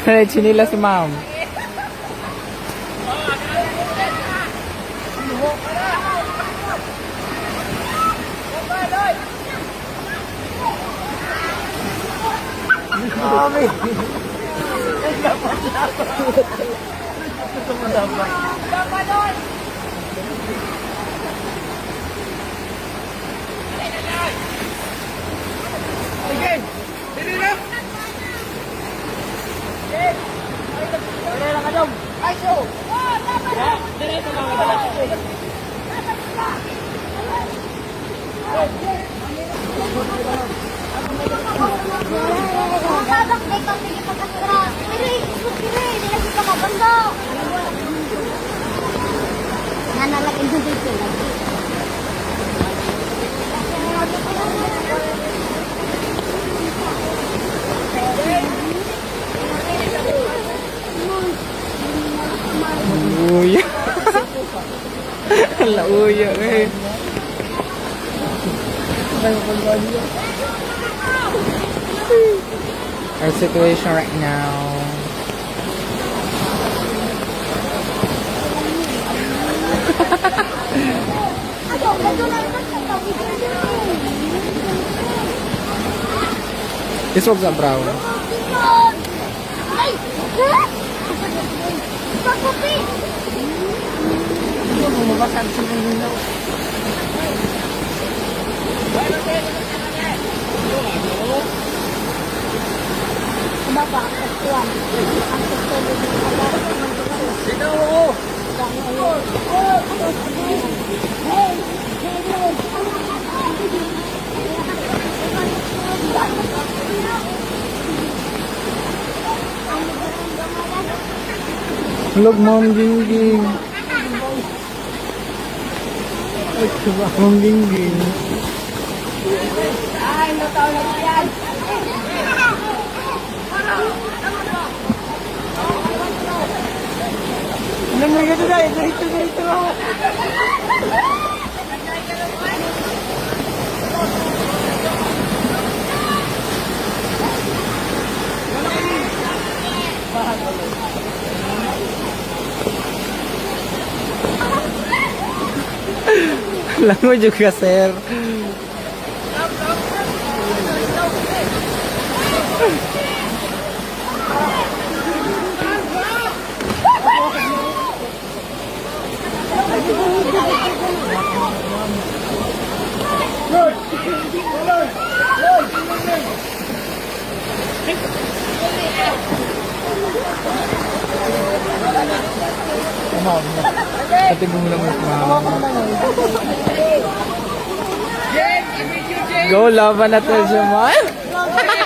May chinila si ma'am. Mami! Uya. Ala uya eh. Our situation right now. This one's a brown. Look, Mom Gingging. Mom Gingging. Ay, nataw na yan. Ano nga gano'n na? Ito. Lango juga, sir. Pati mo lang mas Go, laban natin siya, man.